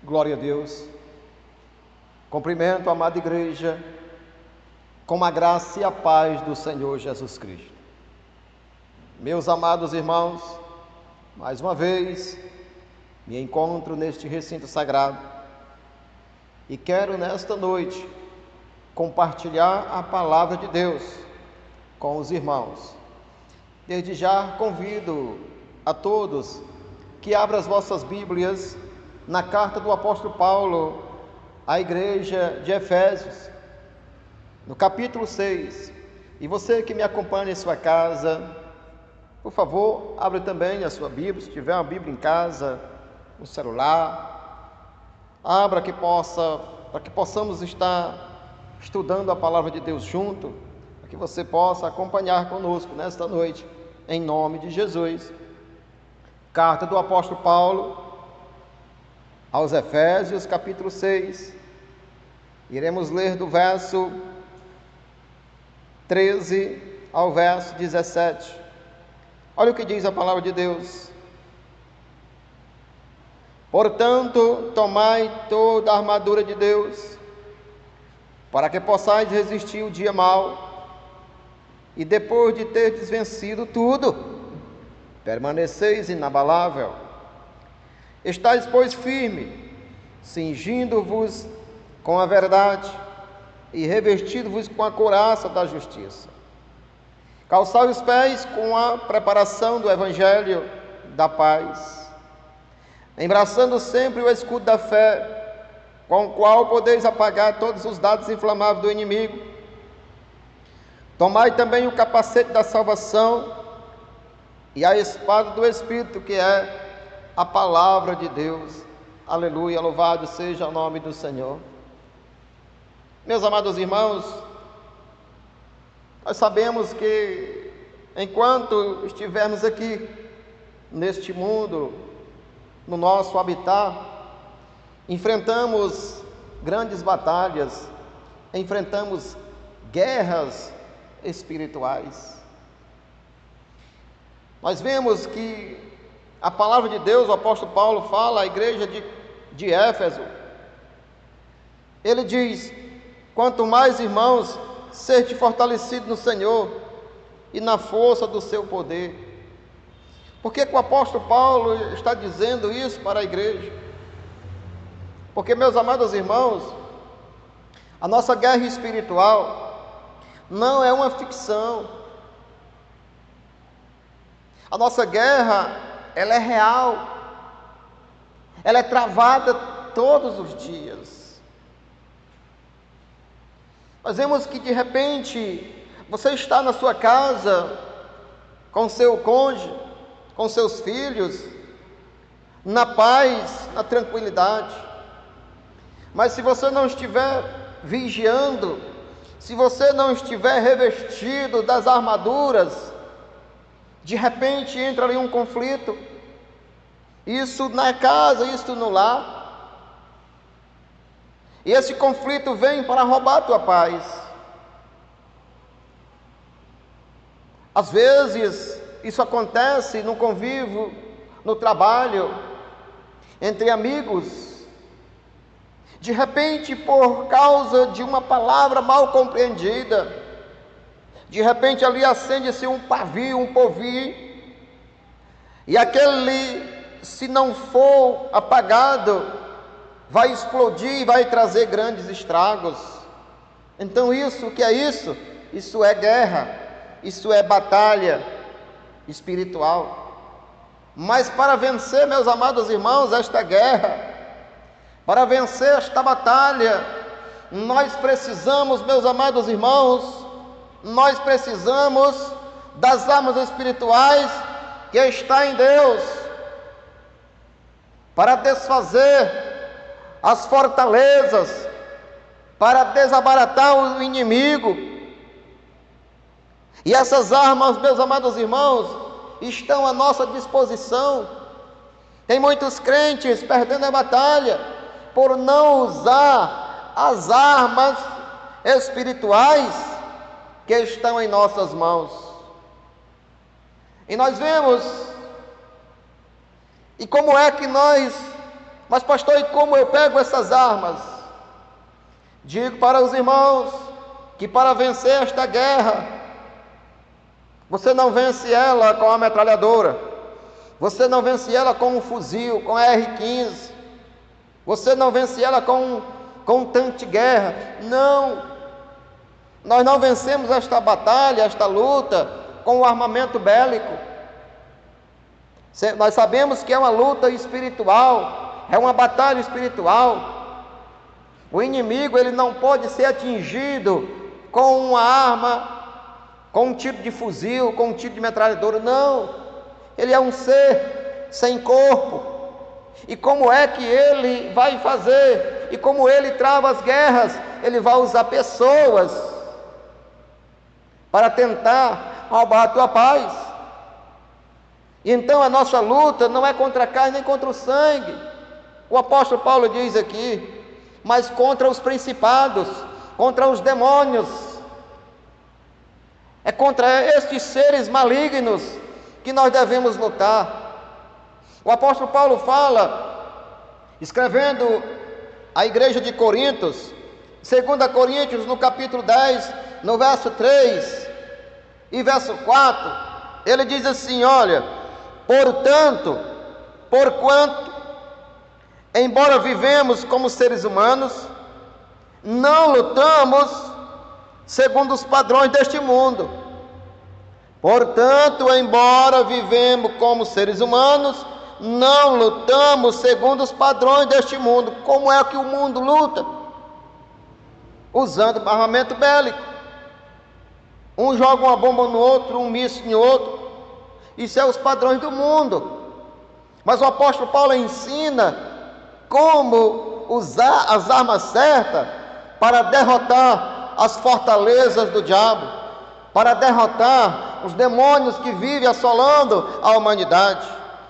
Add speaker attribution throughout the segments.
Speaker 1: Glória a Deus. Cumprimento a amada igreja com a graça e a paz do Senhor Jesus Cristo. Meus amados irmãos, mais uma vez me encontro neste recinto sagrado e quero nesta noite compartilhar a palavra de Deus com os irmãos. Desde já convido a todos que abram as vossas Bíblias na carta do apóstolo Paulo à igreja de Efésios, no capítulo 6. E você que me acompanha em sua casa, por favor, abra também a sua Bíblia, se tiver uma Bíblia em casa, no celular, abra para que possamos estar estudando a palavra de Deus junto, para que você possa acompanhar conosco nesta noite, em nome de Jesus. Carta do apóstolo Paulo aos Efésios, capítulo 6. Iremos ler do verso 13 ao verso 17. Olha o que diz a palavra de Deus. Portanto, tomai toda a armadura de Deus, para que possais resistir o dia mau, e depois de terdes vencido tudo, permaneceis inabalável. Estais, pois, firme, cingindo-vos com a verdade e revestido-vos com a couraça da justiça. Calçai os pés com a preparação do evangelho da paz, embraçando sempre o escudo da fé, com o qual podeis apagar todos os dardos inflamáveis do inimigo. Tomai também o capacete da salvação e a espada do Espírito, que é a palavra de Deus. Aleluia, louvado seja o nome do Senhor. Meus amados irmãos, nós sabemos que enquanto estivermos aqui neste mundo, no nosso habitat, enfrentamos grandes batalhas, enfrentamos guerras espirituais. Nós vemos que a palavra de Deus, o apóstolo Paulo fala à igreja de Éfeso. Ele diz: quanto mais, irmãos, sede fortalecidos no Senhor e na força do seu poder. Por que o apóstolo Paulo está dizendo isso para a igreja? Porque, meus amados irmãos, a nossa guerra espiritual não é uma ficção. A nossa guerra, ela é real, ela é travada todos os dias. Nós vemos que de repente você está na sua casa, com seu cônjuge, com seus filhos, na paz, na tranquilidade, mas se você não estiver vigiando, se você não estiver revestido das armaduras, de repente entra ali um conflito, isso na casa, isso no lar, e esse conflito vem para roubar a tua paz. Às vezes isso acontece no convívio, no trabalho, entre amigos. De repente, por causa de uma palavra mal compreendida, de repente ali acende-se um pavio, um povio, e aquele, se não for apagado, vai explodir e vai trazer grandes estragos. Então isso, o que é isso? Isso é guerra, isso é batalha espiritual. Mas para vencer, meus amados irmãos, esta guerra, para vencer esta batalha, nós precisamos, meus amados irmãos, nós precisamos das armas espirituais que está em Deus, para desfazer as fortalezas, para desabaratar o inimigo. E essas armas, meus amados irmãos, estão à nossa disposição. Tem muitos crentes perdendo a batalha por não usar as armas espirituais que estão em nossas mãos. E nós vemos, e como é que nós Mas pastor, e como eu pego essas armas? Digo para os irmãos que para vencer esta guerra, você não vence ela com a metralhadora, você não vence ela com um fuzil, com a R-15, você não vence ela com um tanque de guerra. Não, nós não vencemos esta batalha, esta luta com o armamento bélico. Nós sabemos que é uma luta espiritual, é uma batalha espiritual. O inimigo, ele não pode ser atingido com uma arma, com um tiro de fuzil, com um tiro de metralhadora. Não, ele é um ser sem corpo. E como é que ele vai fazer? E como ele trava as guerras? Ele vai usar pessoas para tentar roubar a tua paz. E então a nossa luta não é contra a carne nem contra o sangue. O apóstolo Paulo diz aqui, mas contra os principados, contra os demônios. É contra estes seres malignos que nós devemos lutar. O apóstolo Paulo fala, escrevendo à igreja de Corintos, 2 Coríntios, no capítulo 10, no verso 3 e verso 4, ele diz assim, olha, portanto, porquanto, embora vivemos como seres humanos, não lutamos segundo os padrões deste mundo. Portanto, embora vivemos como seres humanos, não lutamos segundo os padrões deste mundo. Como é que o mundo luta? Usando armamento bélico. Um joga uma bomba no outro, um míssil no outro. Isso é os padrões do mundo. Mas o apóstolo Paulo ensina como usar as armas certas para derrotar as fortalezas do diabo, para derrotar os demônios que vivem assolando a humanidade.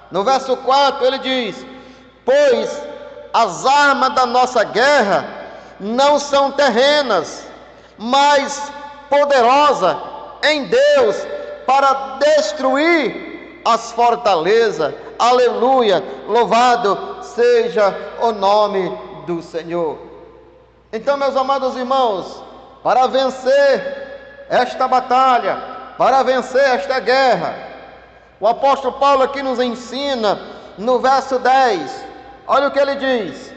Speaker 1: No verso 4 ele diz, pois as armas da nossa guerra não são terrenas, mas poderosas em Deus para destruir as fortalezas. Aleluia, louvado seja o nome do Senhor. Então, meus amados irmãos, para vencer esta batalha, para vencer esta guerra, o apóstolo Paulo aqui nos ensina no verso 10, olha o que ele diz,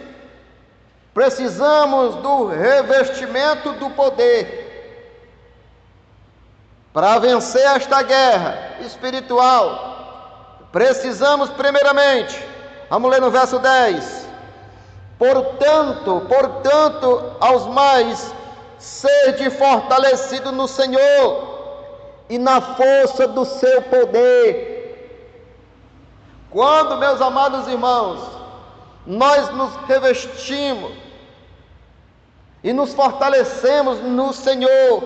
Speaker 1: precisamos do revestimento do poder, para vencer esta guerra espiritual. Precisamos primeiramente, vamos ler no verso 10, portanto, aos mais sede fortalecido no Senhor e na força do seu poder. Quando, meus amados irmãos, nós nos revestimos e nos fortalecemos no Senhor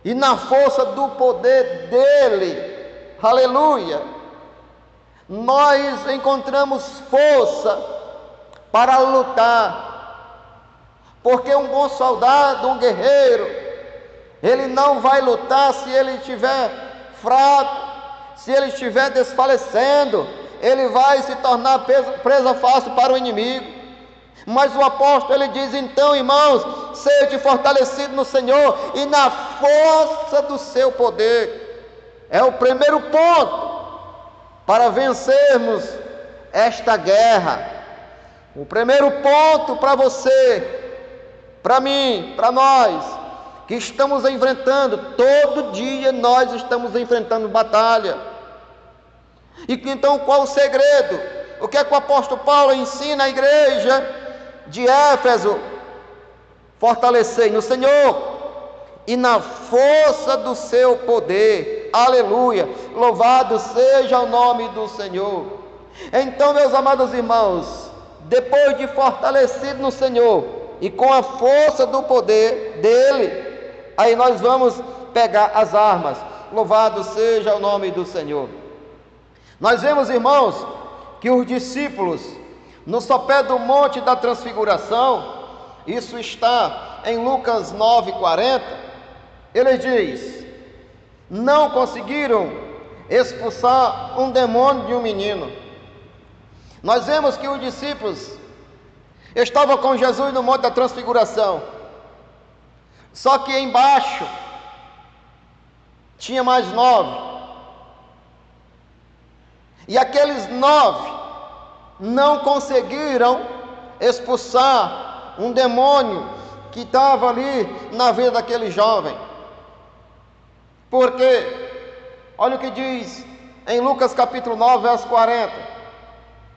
Speaker 1: e na força do poder dele, aleluia, nós encontramos força para lutar, porque um bom soldado, um guerreiro, ele não vai lutar se ele estiver fraco, se ele estiver desfalecendo, ele vai se tornar presa fácil para o inimigo. Mas o apóstolo ele diz, então irmãos, sede fortalecido no Senhor e na força do seu poder. É o primeiro ponto para vencermos esta guerra. O primeiro ponto para você, para mim, para nós, que estamos enfrentando, todo dia nós estamos enfrentando batalha. E então qual o segredo? O que é que o apóstolo Paulo ensina à igreja de Éfeso? Fortalecei no Senhor e na força do seu poder. Aleluia, louvado seja o nome do Senhor. Então, meus amados irmãos, depois de fortalecido no Senhor e com a força do poder dele, aí nós vamos pegar as armas. Louvado seja o nome do Senhor. Nós vemos, irmãos, que os discípulos no sopé do monte da transfiguração, isso está em Lucas 9:40, ele diz, não conseguiram expulsar um demônio de um menino, Nós vemos que os discípulos estavam com Jesus no Monte da Transfiguração, só que embaixo tinha mais 9, e aqueles 9 não conseguiram expulsar um demônio que estava ali na vida daquele jovem. Porque, olha o que diz em Lucas capítulo 9, verso 40.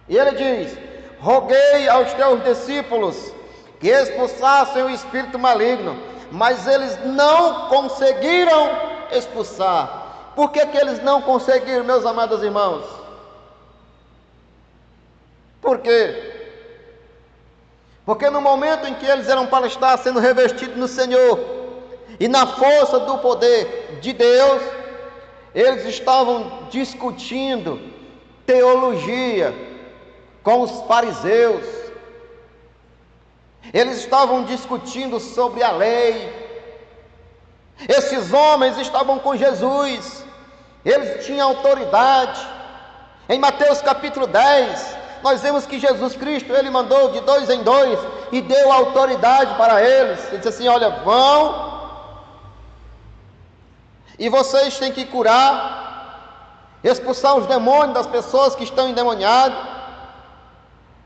Speaker 1: E ele diz: roguei aos teus discípulos que expulsassem o espírito maligno, mas eles não conseguiram expulsar. Por que eles não conseguiram, meus amados irmãos? Por quê? Porque no momento em que eles eram para estar sendo revestidos no Senhor e na força do poder de Deus, eles estavam discutindo teologia com os fariseus. Eles estavam discutindo sobre a lei. Esses homens estavam com Jesus, eles tinham autoridade. Em Mateus capítulo 10, nós vemos que Jesus Cristo, ele mandou de 2 em 2 e deu autoridade para eles. Ele disse assim: olha, vão e vocês têm que curar, expulsar os demônios das pessoas que estão endemoniadas.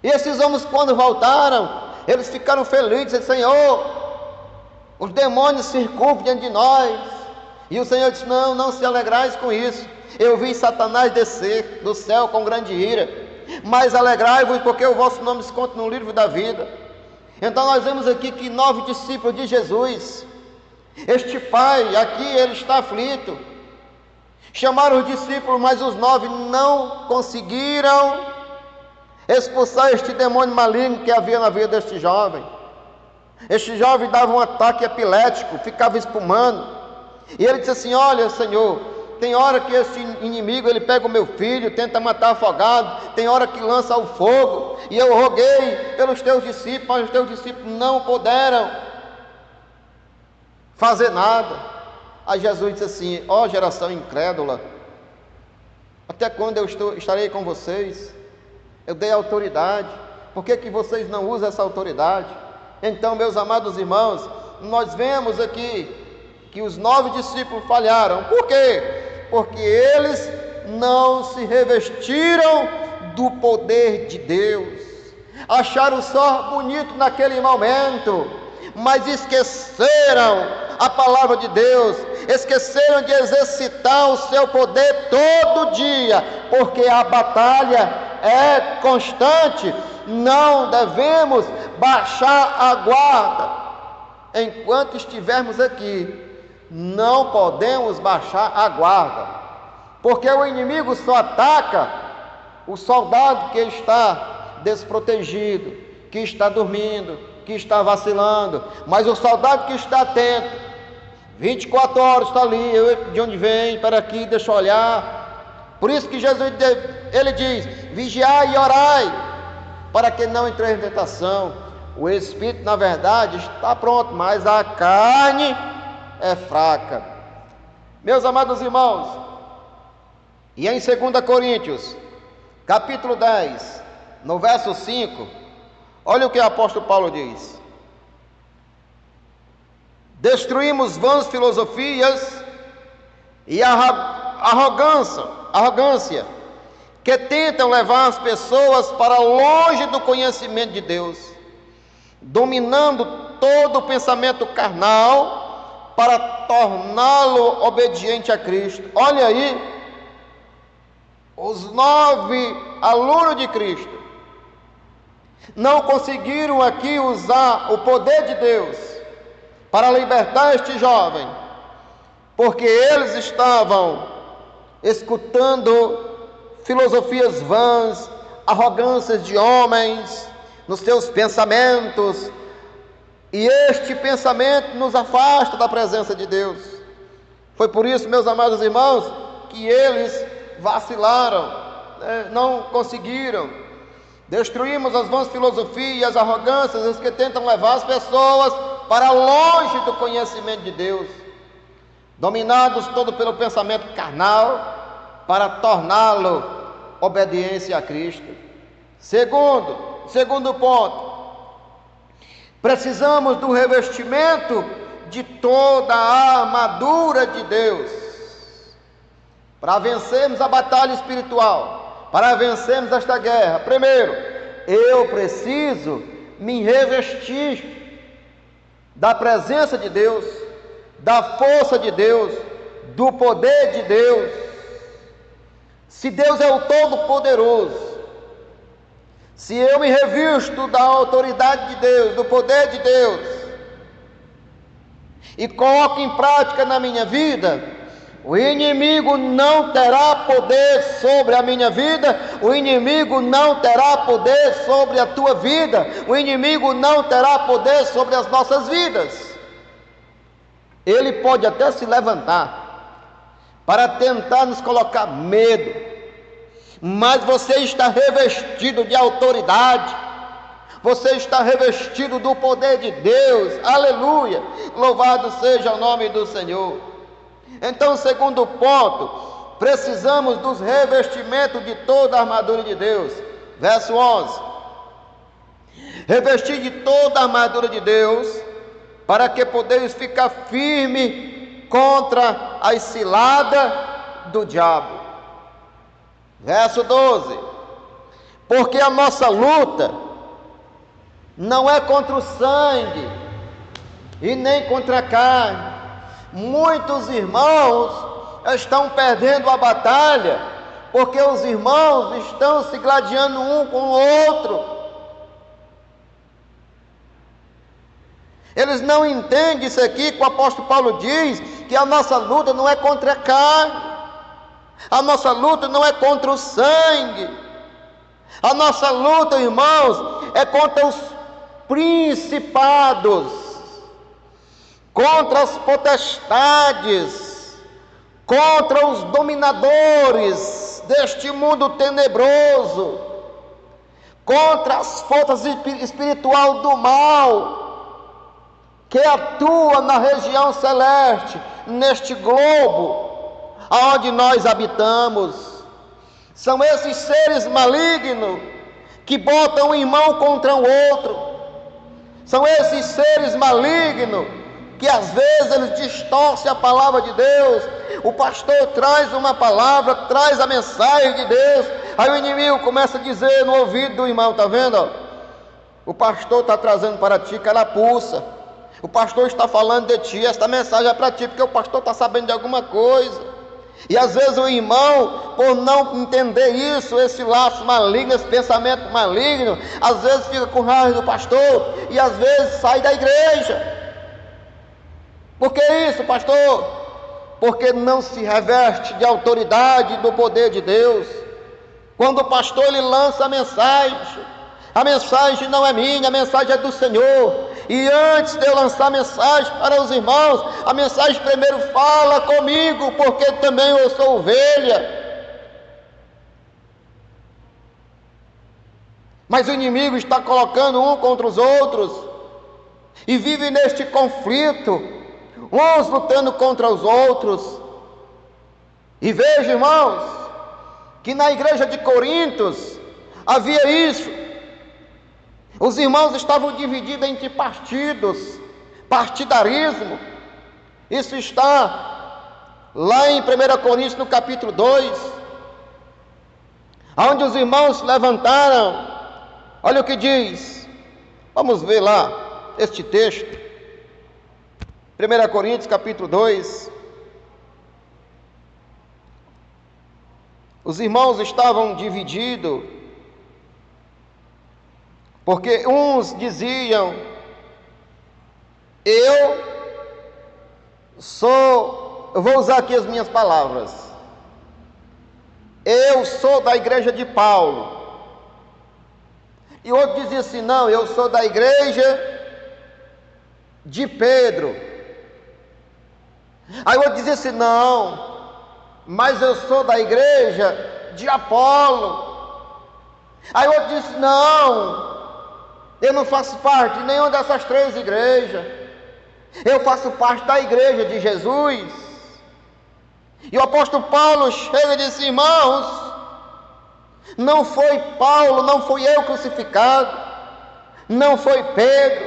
Speaker 1: E esses homens, quando voltaram, eles ficaram felizes, disse: Senhor, os demônios circunvam diante de nós. E o Senhor disse: não, não se alegrais com isso. Eu vi Satanás descer do céu com grande ira, mas alegrai-vos, porque o vosso nome se conta no livro da vida. Então nós vemos aqui que 9 discípulos de Jesus, este pai aqui, ele está aflito. Chamaram os discípulos, mas os 9 não conseguiram expulsar este demônio maligno que havia na vida deste jovem. Este jovem dava um ataque epilético, ficava espumando. E ele disse assim: olha, Senhor, tem hora que esse inimigo, ele pega o meu filho, tenta matar afogado, tem hora que lança ao fogo, e eu roguei pelos teus discípulos, mas os teus discípulos não puderam fazer nada. Aí Jesus disse assim: ó geração incrédula, até quando eu estarei com vocês? Eu dei autoridade, por que vocês não usam essa autoridade? Então, meus amados irmãos, nós vemos aqui que os 9 discípulos falharam. Por quê? Porque eles não se revestiram do poder de Deus. Acharam só bonito naquele momento, mas esqueceram a palavra de Deus, esqueceram de exercitar o seu poder todo dia, porque a batalha é constante. Não devemos baixar a guarda. Enquanto estivermos aqui, não podemos baixar a guarda, porque o inimigo só ataca o soldado que está desprotegido, que está dormindo, que está vacilando. Mas o soldado que está atento, 24 horas está ali: de onde vem, para aqui, deixa eu olhar. Por isso que Jesus, ele diz: vigiai e orai, para que não entreis em tentação. O espírito, na verdade, está pronto, mas a carne é fraca. Meus amados irmãos, e em 2 Coríntios, capítulo 10, no verso 5, olha o que o apóstolo Paulo diz: destruímos vãs filosofias e arrogância, que tentam levar as pessoas para longe do conhecimento de Deus, dominando todo o pensamento carnal, para torná-lo obediente a Cristo. Olha aí, os 9 alunos de Cristo não conseguiram aqui usar o poder de Deus para libertar este jovem, porque eles estavam escutando filosofias vãs, arrogâncias de homens nos seus pensamentos. E este pensamento nos afasta da presença de Deus. Foi por isso, meus amados irmãos, que eles vacilaram, não conseguiram. Destruímos as vãs filosofias e as arrogâncias, os que tentam levar as pessoas para longe do conhecimento de Deus, dominados todo pelo pensamento carnal, para torná-lo obediência a Cristo. Segundo ponto, precisamos do revestimento de toda a armadura de Deus. Para vencermos a batalha espiritual, para vencermos esta guerra, primeiro, eu preciso me revestir da presença de Deus, da força de Deus, do poder de Deus. Se Deus é o Todo-Poderoso, se eu me revisto da autoridade de Deus, do poder de Deus, e coloco em prática na minha vida, o inimigo não terá poder sobre a minha vida, o inimigo não terá poder sobre a tua vida, o inimigo não terá poder sobre as nossas vidas. Ele pode até se levantar para tentar nos colocar medo, mas você está revestido de autoridade, você está revestido do poder de Deus, aleluia, louvado seja o nome do Senhor. Então, segundo ponto, precisamos dos revestimentos de toda a armadura de Deus. Verso 11: revestir de toda a armadura de Deus, para que podeis ficar firme contra a cilada do diabo. Verso 12: porque a nossa luta não é contra o sangue e nem contra a carne. Muitos irmãos estão perdendo a batalha, porque os irmãos estão se gladiando um com o outro. Eles não entendem isso aqui que o apóstolo Paulo diz, que a nossa luta não é contra a carne, a nossa luta não é contra o sangue, a nossa luta, irmãos, é contra os principados, contra as potestades, contra os dominadores deste mundo tenebroso, contra as forças espirituais do mal, que atua na região celeste, neste globo, aonde nós habitamos. São esses seres malignos que botam um irmão contra o outro. São esses seres malignos que às vezes eles distorcem a palavra de Deus. O pastor traz uma palavra, traz a mensagem de Deus, aí o inimigo começa a dizer no ouvido do irmão: está vendo? O pastor está trazendo para ti carapuça, o pastor está falando de ti, esta mensagem é para ti, porque o pastor está sabendo de alguma coisa. E às vezes o irmão, por não entender isso, esse laço maligno, esse pensamento maligno, às vezes fica com raiva do pastor e às vezes sai da igreja. Por que isso, pastor? Porque não se reveste de autoridade do poder de Deus. Quando o pastor ele lança a mensagem não é minha, a mensagem é do Senhor. E antes de eu lançar a mensagem para os irmãos, a mensagem primeiro fala comigo, porque também eu sou ovelha. Mas o inimigo está colocando um contra os outros e vive neste conflito, uns lutando contra os outros. E veja, irmãos, que na igreja de Corintos havia isso. Os irmãos estavam divididos entre partidos, partidarismo. Isso está lá em 1 Coríntios, no capítulo 2, onde os irmãos se levantaram. Olha o que diz, vamos ver lá este texto, 1 Coríntios, capítulo 2. Os irmãos estavam divididos, porque uns diziam: eu vou usar aqui as minhas palavras, eu sou da igreja de Paulo. E outro dizia assim: não, eu sou da igreja de Pedro. Aí outro dizia assim: não, mas eu sou da igreja de Apolo. Aí outro disse: não, eu não faço parte de nenhuma dessas três igrejas, eu faço parte da igreja de Jesus. E o apóstolo Paulo chega e disse: irmãos, Não foi Paulo, não fui eu crucificado, não foi Pedro,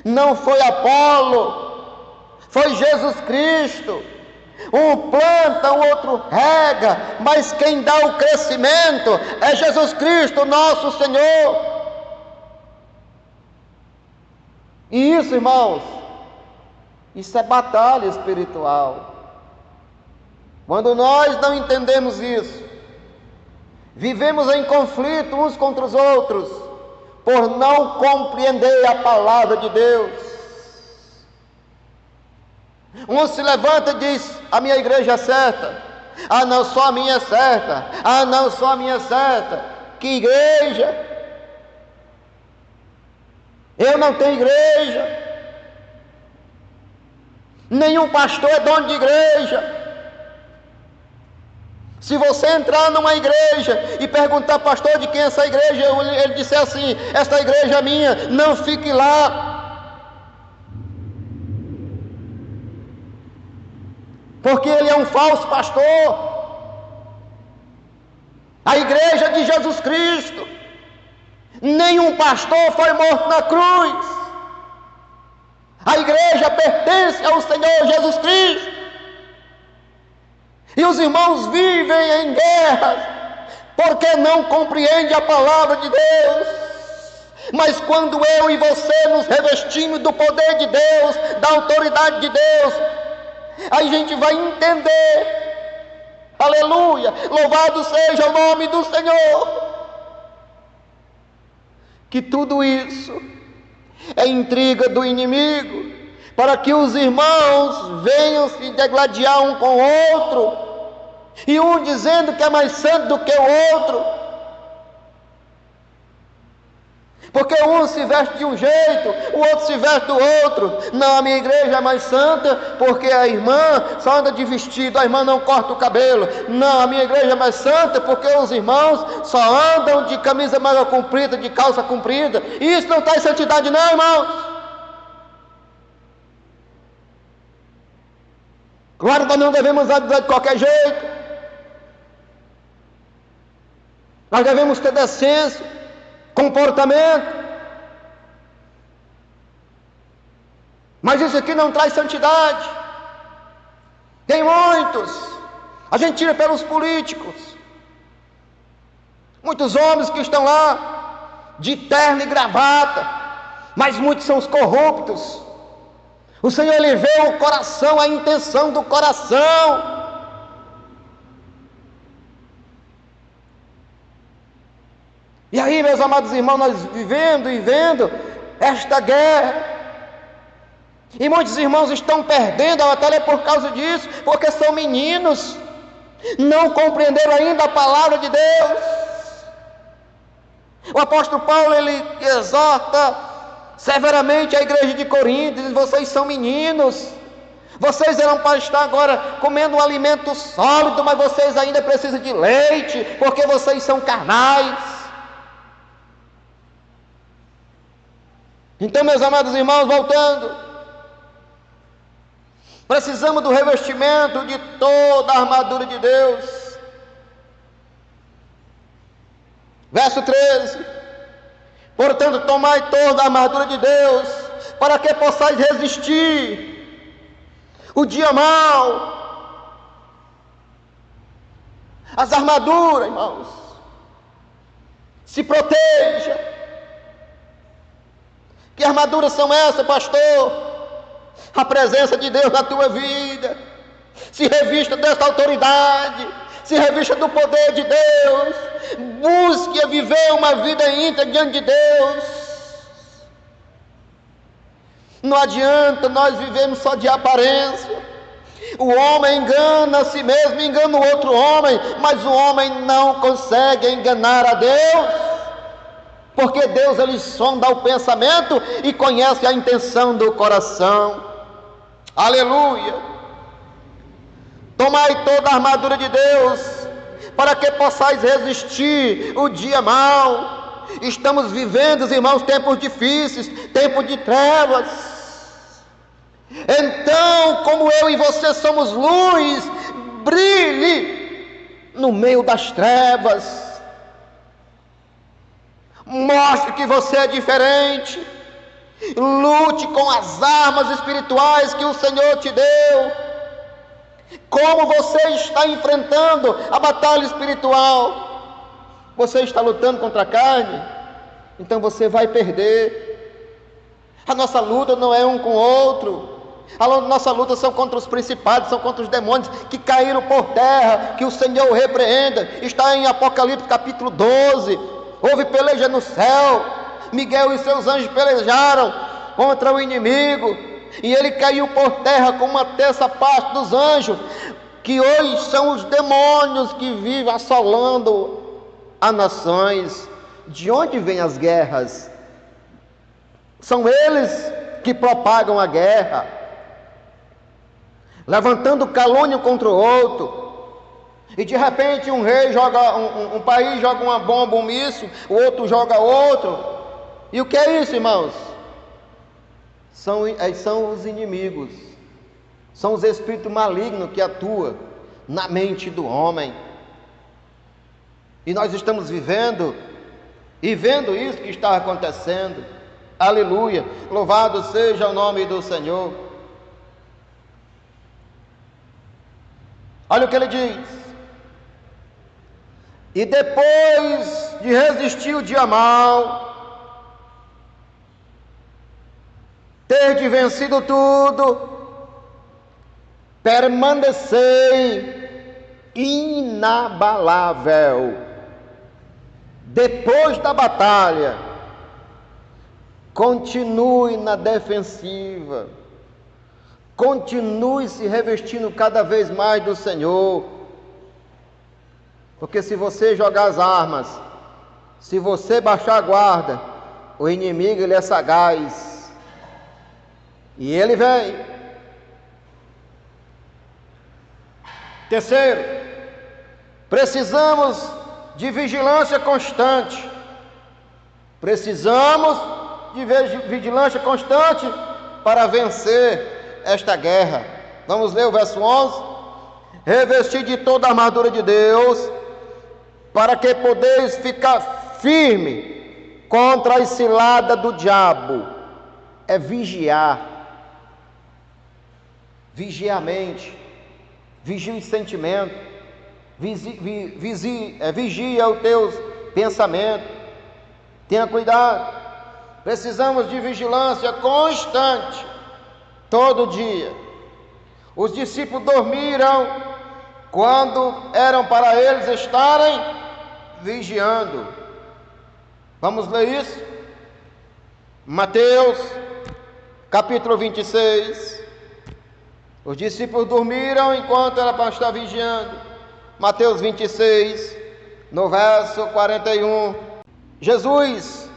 Speaker 1: não foi Apolo, foi Jesus Cristo. Um planta, o outro rega, mas quem dá o crescimento é Jesus Cristo, nosso Senhor. E isso, irmãos, isso é batalha espiritual. Quando nós não entendemos isso, vivemos em conflito uns contra os outros, por não compreender a palavra de Deus. Um se levanta e diz: a minha igreja é certa. Ah, não, só a minha é certa. Ah, não, só a minha é certa. Que igreja? Eu não tenho igreja. Nenhum pastor é dono de igreja. Se você entrar numa igreja e perguntar: pastor, de quem é essa igreja? Ele disser assim: essa igreja é minha. Não fique lá. Porque ele é um falso pastor. A igreja de Jesus Cristo. Nenhum pastor foi morto na cruz. A igreja pertence ao Senhor Jesus Cristo. E os irmãos vivem em guerra, porque não compreendem a palavra de Deus. Mas quando eu e você nos revestimos do poder de Deus, da autoridade de Deus, aí a gente vai entender, aleluia, louvado seja o nome do Senhor, que tudo isso é intriga do inimigo, para que os irmãos venham se degladiar um com o outro, e um dizendo que é mais santo do que o outro, porque um se veste de um jeito, o outro se veste do outro. Não, a minha igreja é mais santa porque a irmã só anda de vestido, a irmã não corta o cabelo. Não, a minha igreja é mais santa porque os irmãos só andam de camisa manga comprida, de calça comprida. Isso não está em santidade não, irmãos. Claro que nós não devemos andar de qualquer jeito. Nós devemos ter decência, comportamento. Mas isso aqui não traz santidade. Tem muitos, a gente tira pelos políticos, muitos homens que estão lá de terno e gravata, mas muitos são os corruptos. O Senhor, Ele vê o coração, a intenção do coração. E aí, meus amados irmãos, nós vivendo e vendo esta guerra, e muitos irmãos estão perdendo a batalha por causa disso, porque são meninos, não compreenderam ainda a palavra de Deus. O apóstolo Paulo, ele exorta severamente a igreja de Corinto, diz: vocês são meninos, vocês eram para estar agora comendo um alimento sólido, mas vocês ainda precisam de leite, porque vocês são carnais. Então, meus amados irmãos, voltando, precisamos do revestimento de toda a armadura de Deus. Verso 13: portanto, tomai toda a armadura de Deus, para que possais resistir o dia mau. As armaduras, irmãos, se proteja. Que armaduras são essas, pastor? A presença de Deus na tua vida. Se revista dessa autoridade, se revista do poder de Deus. Busque viver uma vida íntegra diante de Deus. Não adianta nós vivemos só de aparência. O homem engana a si mesmo, engana o outro homem, mas o homem não consegue enganar a Deus. Porque Deus, Ele sonda o pensamento e conhece a intenção do coração. Aleluia! Tomai toda a armadura de Deus, para que possais resistir o dia mau. Estamos vivendo, irmãos, tempos difíceis, tempos de trevas. Então, como eu e você somos luz, brilhe no meio das trevas. Mostre que você é diferente. Lute com as armas espirituais que o Senhor te deu. Como você está enfrentando a batalha espiritual? Você está lutando contra a carne? Então você vai perder. A nossa luta não é um com o outro. A nossa luta são contra os principados, são contra os demônios que caíram por terra, que o Senhor repreenda. Está em Apocalipse capítulo 12. Houve peleja no céu. Miguel e seus anjos pelejaram contra o inimigo, e ele caiu por terra com uma terça parte dos anjos, que hoje são os demônios que vivem assolando as nações. De onde vêm as guerras? São eles que propagam a guerra, levantando calúnia contra o outro. E de repente um rei joga, um país joga uma bomba, um míssil, o outro joga outro. E o que é isso, irmãos? São os inimigos, são os espíritos malignos que atuam na mente do homem. E nós estamos vivendo e vendo isso que está acontecendo. Aleluia, louvado seja o nome do Senhor. Olha o que ele diz: e depois de resistir o dia mau, ter de vencido tudo, permanecei inabalável. Depois da batalha, continue na defensiva, continue se revestindo cada vez mais do Senhor, porque se você jogar as armas, se você baixar a guarda, o inimigo ele é sagaz, e ele vem. Terceiro, precisamos de vigilância constante. Precisamos de vigilância constante para vencer esta guerra. Vamos ler o verso 11. Revestir de toda a armadura de Deus, para que podeis ficar firme contra a cilada do diabo. É vigiar. Vigia a mente, vigia os sentimentos, vigia os teus pensamentos. Tenha cuidado. Precisamos de vigilância constante, todo dia. Os discípulos dormiram quando eram para eles estarem vigiando. Vamos ler isso? Mateus capítulo 26. Os discípulos dormiram enquanto era para estar vigiando. Mateus 26, no verso 41. Jesus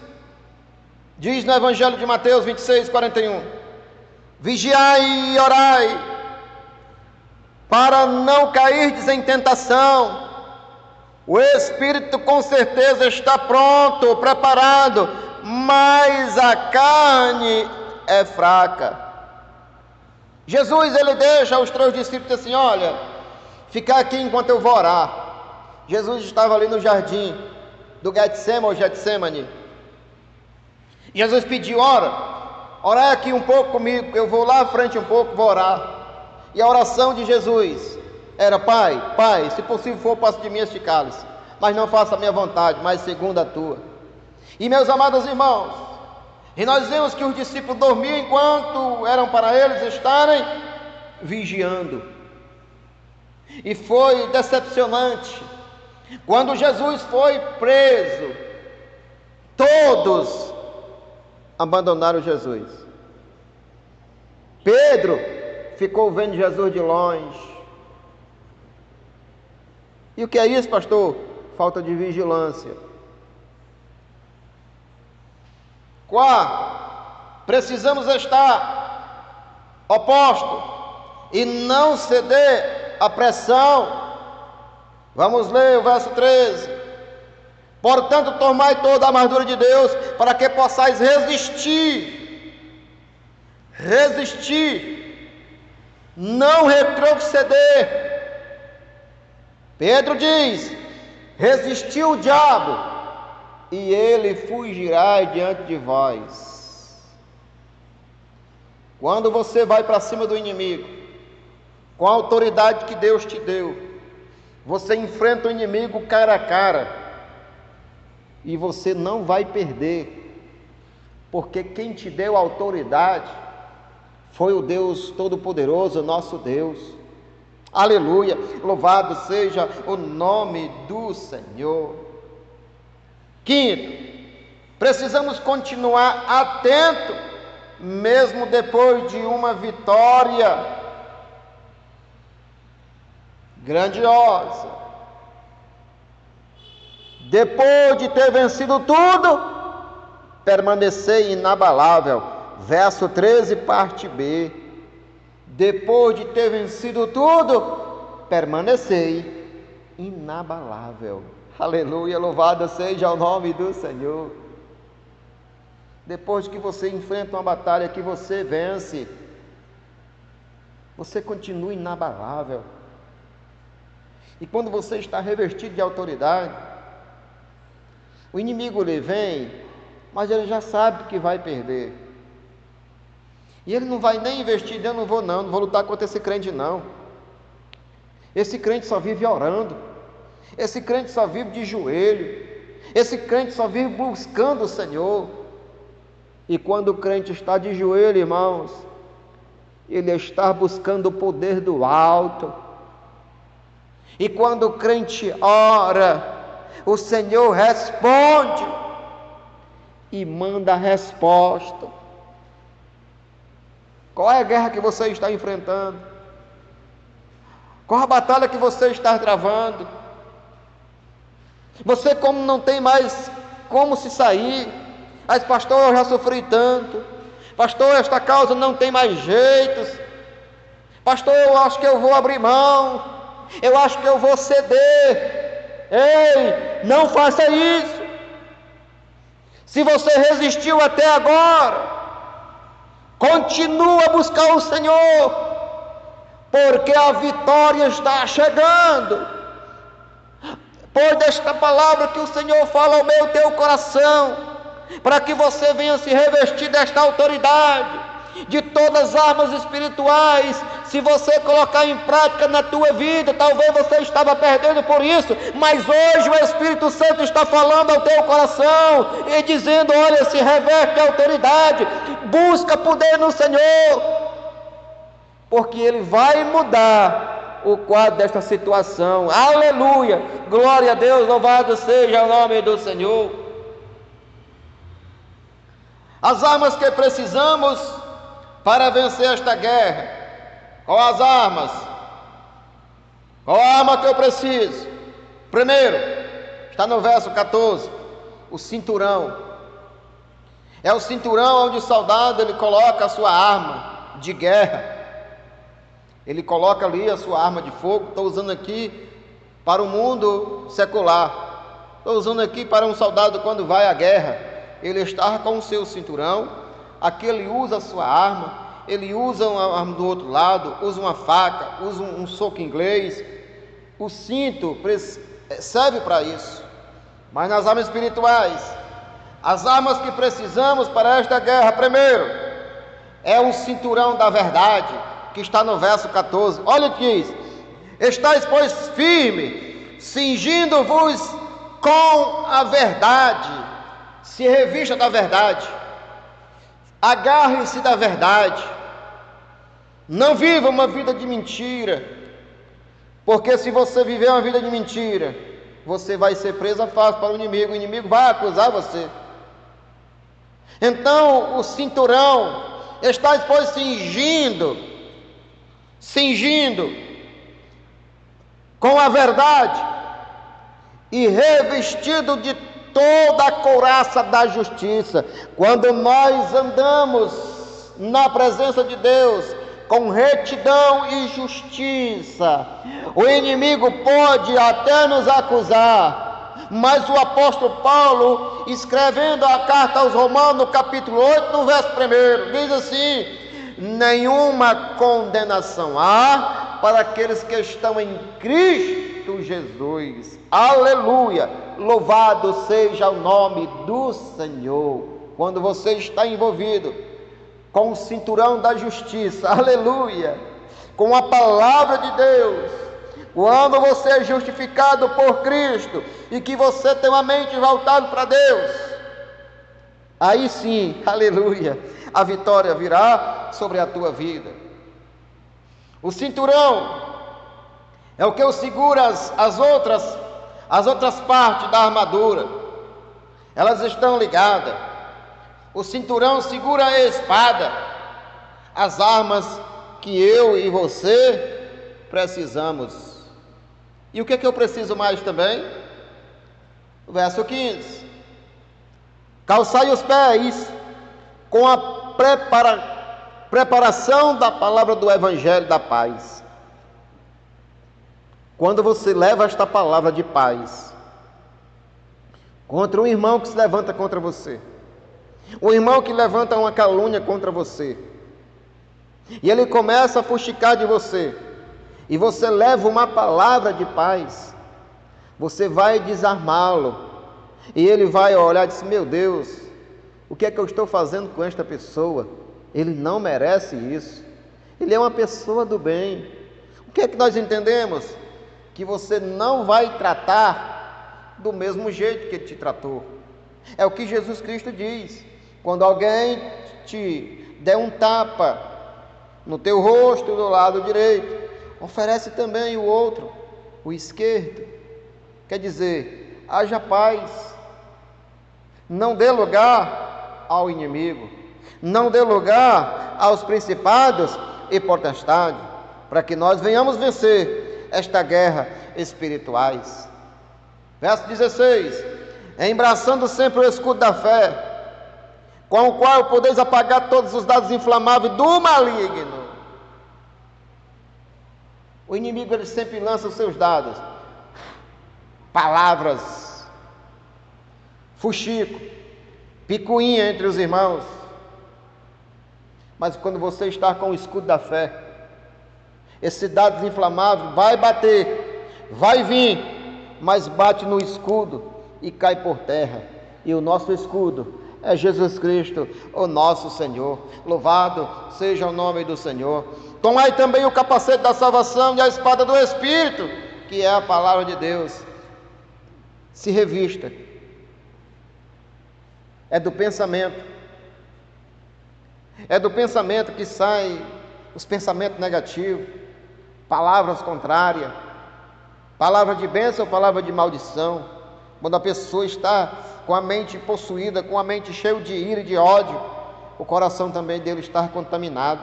Speaker 1: diz no Evangelho de Mateus 26, 41: vigiai e orai, para não cairdes em tentação. O espírito com certeza está pronto, preparado, mas a carne é fraca. Jesus, ele deixa os 3 discípulos assim: olha, ficar aqui enquanto eu vou orar. Jesus estava ali no jardim do Getsemane. Jesus pediu: ora aqui um pouco comigo, eu vou lá à frente um pouco, vou orar. E a oração de Jesus era: Pai, se possível for, passe de mim este cálice, mas não faça a minha vontade, mas segundo a tua. E meus amados irmãos, e nós vemos que os discípulos dormiam enquanto eram para eles estarem vigiando. E foi decepcionante. Quando Jesus foi preso, todos abandonaram Jesus. Pedro ficou vendo Jesus de longe. E o que é isso, pastor? Falta de vigilância. Quarto, precisamos estar oposto e não ceder à pressão. Vamos ler o verso 13. Portanto, tomai toda a armadura de Deus, para que possais resistir, não retroceder Pedro diz: resistiu o diabo, e ele fugirá diante de vós. Quando você vai para cima do inimigo, com a autoridade que Deus te deu, você enfrenta o inimigo cara a cara, e você não vai perder, porque quem te deu a autoridade foi o Deus Todo-Poderoso, nosso Deus. Aleluia, louvado seja o nome do Senhor. Quinto, precisamos continuar atento, mesmo depois de uma vitória grandiosa. Depois de ter vencido tudo, permanecer inabalável. Verso 13, parte B. Depois de ter vencido tudo, permanecei inabalável. Aleluia, louvado seja o nome do Senhor. Depois que você enfrenta uma batalha que você vence, você continua inabalável. E quando você está revestido de autoridade, o inimigo lhe vem, mas ele já sabe que vai perder. E ele não vai nem investir, eu não vou lutar contra esse crente não. Esse crente só vive orando, esse crente só vive de joelho, esse crente só vive buscando o Senhor. E quando o crente está de joelho, irmãos, ele está buscando o poder do alto. E quando o crente ora, o Senhor responde e manda a resposta. Qual é a guerra que você está enfrentando? Qual a batalha que você está travando? Você como não tem mais como se sair. Mas pastor, eu já sofri tanto. Pastor, esta causa não tem mais jeitos. Pastor, eu acho que eu vou abrir mão. Eu acho que eu vou ceder. Ei, não faça isso. Se você resistiu até agora, continua a buscar o Senhor, porque a vitória está chegando. Pois desta palavra que o Senhor fala ao meu teu coração, para que você venha se revestir desta autoridade, de todas as armas espirituais. Se você colocar em prática na tua vida, talvez você estava perdendo por isso, mas hoje o Espírito Santo está falando ao teu coração e dizendo: olha, se reveste de autoridade, busca poder no Senhor, porque Ele vai mudar o quadro desta situação. Aleluia, glória a Deus, louvado seja o nome do Senhor. As armas que precisamos para vencer esta guerra. Qual as armas? Qual a arma que eu preciso? Primeiro, está no verso 14, o cinturão. É o cinturão onde o soldado ele coloca a sua arma de guerra. Ele coloca ali a sua arma de fogo. Estou usando aqui para o mundo secular. Estou usando aqui para um soldado quando vai à guerra. Ele está com o seu cinturão. Aqui ele usa a sua arma. Ele usa uma arma do outro lado, usa uma faca, usa um soco inglês. O cinto serve para isso. Mas nas armas espirituais, as armas que precisamos para esta guerra, primeiro, é o cinturão da verdade, que está no verso 14. Olha o que diz: estáis, pois, firme, cingindo-vos com a verdade. Se revista da verdade. Agarre-se da verdade. Não viva uma vida de mentira, porque se você viver uma vida de mentira, você vai ser presa fácil para o inimigo vai acusar você. Então o cinturão, estáis, pois, cingindo com a verdade e revestido de toda a couraça da justiça. Quando nós andamos na presença de Deus com retidão e justiça, o inimigo pode até nos acusar, mas o apóstolo Paulo, escrevendo a carta aos Romanos, no capítulo 8, no verso 1, diz assim: nenhuma condenação há para aqueles que estão em Cristo Cristo Jesus. Aleluia! Louvado seja o nome do Senhor. Quando você está envolvido com o cinturão da justiça, aleluia, com a palavra de Deus, quando você é justificado por Cristo e que você tem uma mente voltada para Deus, aí sim, aleluia, a vitória virá sobre a tua vida. O cinturão é o que segura as outras partes da armadura. Elas estão ligadas. O cinturão segura a espada, as armas que eu e você precisamos. E o que é que eu preciso mais também? O verso 15. Calçai os pés com a preparação da palavra do Evangelho da paz. Quando você leva esta palavra de paz contra um irmão que se levanta contra você, um irmão que levanta uma calúnia contra você, e ele começa a fuxicar de você, e você leva uma palavra de paz, você vai desarmá-lo, e ele vai olhar e dizer: meu Deus, o que é que eu estou fazendo com esta pessoa? Ele não merece isso, ele é uma pessoa do bem. O que é que nós entendemos? Que você não vai tratar do mesmo jeito que ele te tratou. É o que Jesus Cristo diz: quando alguém te der um tapa no teu rosto do lado direito, oferece também o outro, o esquerdo. Quer dizer, haja paz, não dê lugar ao inimigo, não dê lugar aos principados e potestades, para que nós venhamos vencer esta guerra espirituais. Verso 16: embraçando sempre o escudo da fé, com o qual podeis apagar todos os dados inflamáveis do maligno. O inimigo, ele sempre lança os seus dados, palavras, fuxico, picuinha entre os irmãos. Mas quando você está com o escudo da fé, esse dado inflamável vai bater, vai vir, mas bate no escudo e cai por terra. E o nosso escudo é Jesus Cristo, o nosso Senhor. Louvado seja o nome do Senhor. Tomai também o capacete da salvação e a espada do Espírito, que é a palavra de Deus. Se revista. É do pensamento que saem os pensamentos negativos, palavras contrárias, palavra de bênção ou palavra de maldição. Quando a pessoa está com a mente possuída, com a mente cheia de ira e de ódio, o coração também dele está contaminado.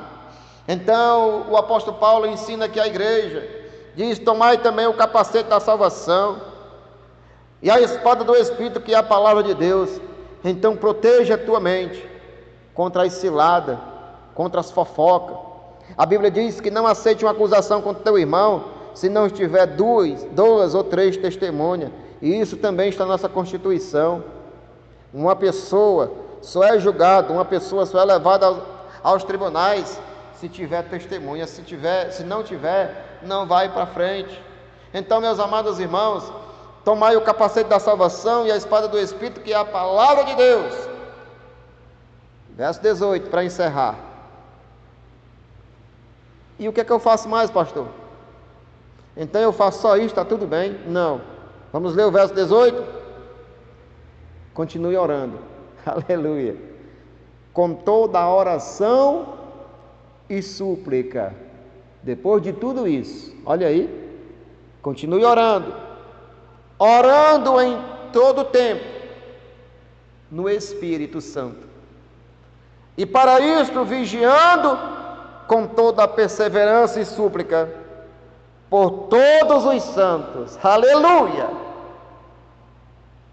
Speaker 1: Então o apóstolo Paulo ensina aqui à igreja, diz: tomai também o capacete da salvação e a espada do Espírito, que é a palavra de Deus. Então proteja a tua mente contra as ciladas, contra as fofocas. A Bíblia diz que não aceite uma acusação contra teu irmão se não estiver duas ou três testemunhas. E isso também está na nossa Constituição. Uma pessoa só é julgada, uma pessoa só é levada aos tribunais se tiver testemunha. Se não tiver, não vai para frente. Então, meus amados irmãos, tomai o capacete da salvação e a espada do Espírito, que é a palavra de Deus. Verso 18, para encerrar. E o que é que eu faço mais, pastor? Então eu faço só isso, está tudo bem? Não. Vamos ler o verso 18? Continue orando. Aleluia. Com toda a oração e súplica. Depois de tudo isso, olha aí, continue orando. Orando em todo tempo no Espírito Santo. E para isto vigiando com toda a perseverança e súplica por todos os santos. Aleluia!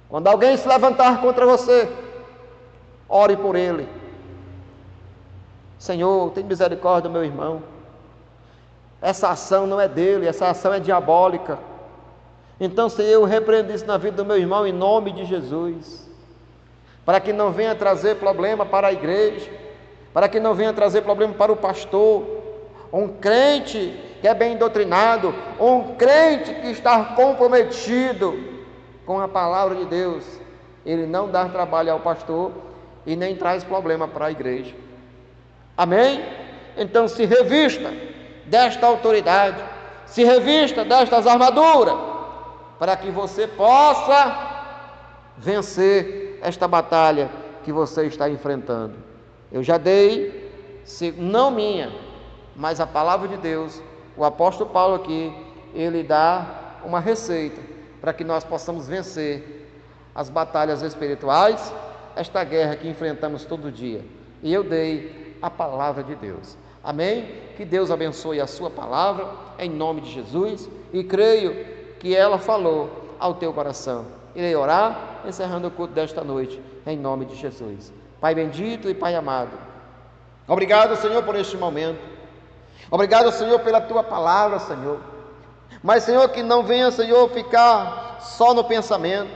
Speaker 1: Quando alguém se levantar contra você, ore por ele. Senhor, tem misericórdia do meu irmão. Essa ação não é dele, essa ação é diabólica. Então, Senhor, eu repreendo isso na vida do meu irmão em nome de Jesus, para que não venha trazer problema para a igreja, para que não venha trazer problema para o pastor. Um crente que é bem doutrinado, um crente que está comprometido com a palavra de Deus, ele não dá trabalho ao pastor e nem traz problema para a igreja. Amém? Então se revista desta autoridade, se revista destas armaduras, para que você possa vencer esta batalha que você está enfrentando. Eu já dei, não minha, mas a palavra de Deus, o apóstolo Paulo aqui, ele dá uma receita para que nós possamos vencer as batalhas espirituais, esta guerra que enfrentamos todo dia. E eu dei a palavra de Deus. Amém? Que Deus abençoe a sua palavra, em nome de Jesus, e creio que ela falou ao teu coração. Irei orar, encerrando o culto desta noite, em nome de Jesus. Pai bendito e Pai amado, obrigado, Senhor, por este momento. Obrigado, Senhor, pela tua palavra, Senhor. Mas, Senhor, que não venha, Senhor, ficar só no pensamento,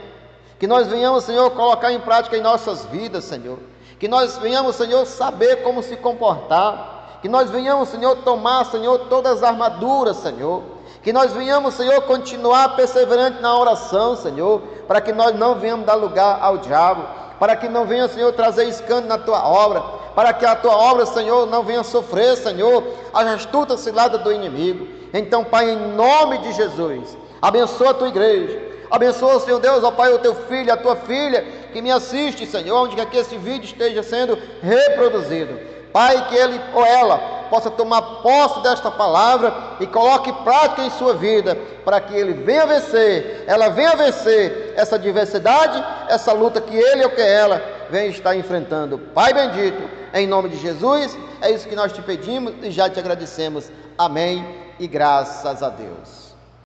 Speaker 1: que nós venhamos, Senhor, colocar em prática em nossas vidas, Senhor. Que nós venhamos, Senhor, saber como se comportar. Que nós venhamos, Senhor, tomar, Senhor, todas as armaduras, Senhor. Que nós venhamos, Senhor, continuar perseverante na oração, Senhor, para que nós não venhamos dar lugar ao diabo, para que não venha, Senhor, trazer escândalo na tua obra, para que a tua obra, Senhor, não venha sofrer, Senhor, as astutas ciladas do inimigo. Então, Pai, em nome de Jesus, abençoa a tua igreja, abençoa, Senhor Deus, ó Pai, o teu filho, a tua filha, que me assiste, Senhor, onde quer que esse vídeo esteja sendo reproduzido. Pai, que ele ou ela possa tomar posse desta palavra e coloque prática em sua vida, para que ele venha vencer, ela venha vencer essa adversidade, essa luta que ele ou que ela vem estar enfrentando. Pai bendito, em nome de Jesus, é isso que nós te pedimos e já te agradecemos. Amém e graças a Deus.